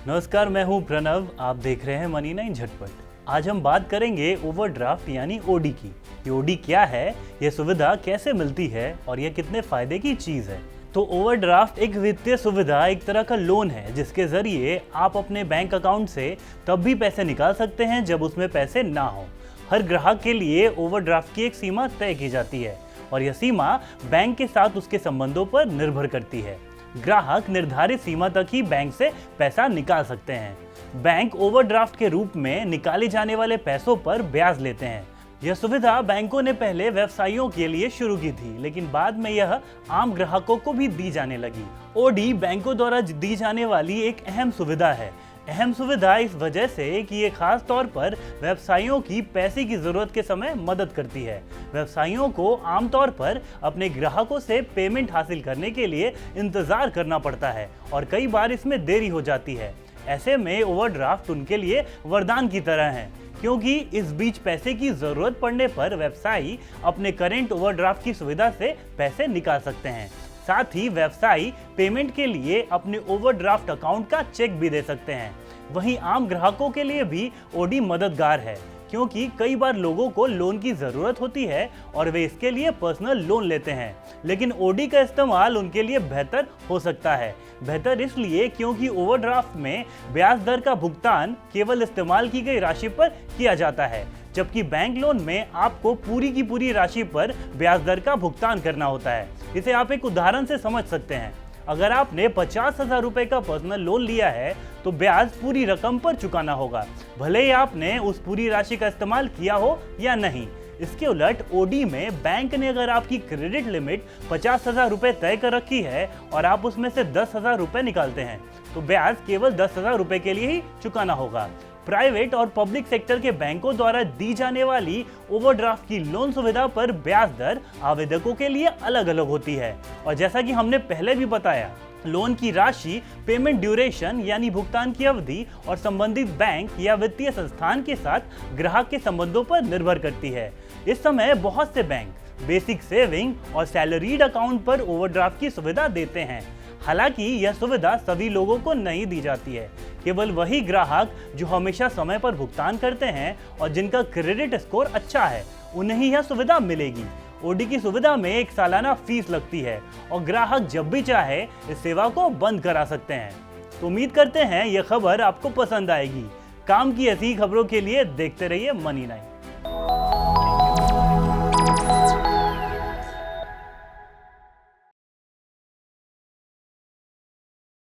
नमस्कार, मैं हूं प्रणव। आप देख रहे हैं मनी 9 झटपट। आज हम बात करेंगे ओवरड्राफ्ट यानी ओडी की। ये ओडी क्या है, ये सुविधा कैसे मिलती है और ये कितने फायदे की चीज है। तो ओवरड्राफ्ट एक वित्तीय सुविधा, एक तरह का लोन है जिसके जरिए आप अपने बैंक अकाउंट से तब भी पैसे निकाल सकते हैं जब उसमें पैसे ना हो। हर ग्राहक के लिए ओवरड्राफ्ट की एक सीमा तय की जाती है और यह सीमा बैंक के साथ उसके संबंधों पर निर्भर करती है। ग्राहक निर्धारित सीमा तक ही बैंक से पैसा निकाल सकते हैं। बैंक ओवरड्राफ्ट के रूप में निकाले जाने वाले पैसों पर ब्याज लेते हैं। यह सुविधा बैंकों ने पहले व्यवसायियों के लिए शुरू की थी, लेकिन बाद में यह आम ग्राहकों को भी दी जाने लगी। ओडी बैंकों द्वारा दी जाने वाली एक अहम सुविधा है। अहम सुविधा इस वजह से कि ये खास तौर पर व्यवसायियों की पैसे की जरूरत के समय मदद करती है। व्यवसायियों को आमतौर पर अपने ग्राहकों से पेमेंट हासिल करने के लिए इंतजार करना पड़ता है और कई बार इसमें देरी हो जाती है। ऐसे में ओवरड्राफ्ट उनके लिए वरदान की तरह है, क्योंकि इस बीच पैसे की जरूरत पड़ने पर व्यवसायी अपने करंट ओवरड्राफ्ट की सुविधा से पैसे निकाल सकते हैं। साथ ही व्यवसायी पेमेंट के लिए अपने ओवरड्राफ्ट अकाउंट का चेक भी दे सकते हैं। वहीं आम ग्राहकों के लिए भी ओडी मददगार है, क्योंकि कई बार लोगों को लोन की जरूरत होती है और वे इसके लिए पर्सनल लोन लेते हैं, लेकिन ओडी का इस्तेमाल उनके लिए बेहतर हो सकता है। बेहतर इसलिए क्योंकि ओवरड्राफ्ट में ब्याज दर का भुगतान केवल इस्तेमाल की गई राशि पर किया जाता है, जबकि बैंक लोन में आपको पूरी की पूरी राशि पर ब्याज दर का भुगतान करना होता है। इसे आप एक उदाहरण से समझ सकते हैं। अगर आपने 50,000 रुपए का पर्सनल लोन लिया है तो ब्याज पूरी रकम पर चुकाना होगा, भले ही आपने उस पूरी राशि का इस्तेमाल किया हो या नहीं। इसके उलट ओडी में बैंक ने अगर आपकी क्रेडिट लिमिट 50,000 रुपए तय कर रखी है और आप उसमें से 10,000 रुपए निकालते हैं तो ब्याज केवल 10,000 रुपए के लिए ही चुकाना होगा। प्राइवेट और पब्लिक सेक्टर के बैंकों द्वारा दी जाने वाली ओवरड्राफ्ट की लोन सुविधा पर ब्याज दर आवेदकों के लिए अलग अलग होती है और जैसा कि हमने पहले भी बताया, लोन की राशि, पेमेंट ड्यूरेशन यानी भुगतान की अवधि और संबंधित बैंक या वित्तीय संस्थान के साथ ग्राहक के संबंधों पर निर्भर करती है। इस समय बहुत से बैंक बेसिक सेविंग और सैलरीड अकाउंट पर ओवरड्राफ्ट की सुविधा देते हैं। हालांकि यह सुविधा सभी लोगों को नहीं दी जाती है। केवल वही ग्राहक जो हमेशा समय पर भुगतान करते हैं और जिनका क्रेडिट स्कोर अच्छा है, उन्हें ही यह सुविधा मिलेगी। ओडी की सुविधा में एक सालाना फीस लगती है और ग्राहक जब भी चाहे इस सेवा को बंद करा सकते हैं। तो उम्मीद करते हैं यह खबर आपको पसंद आएगी। काम की ऐसी खबरों के लिए देखते रहिए मनी 9।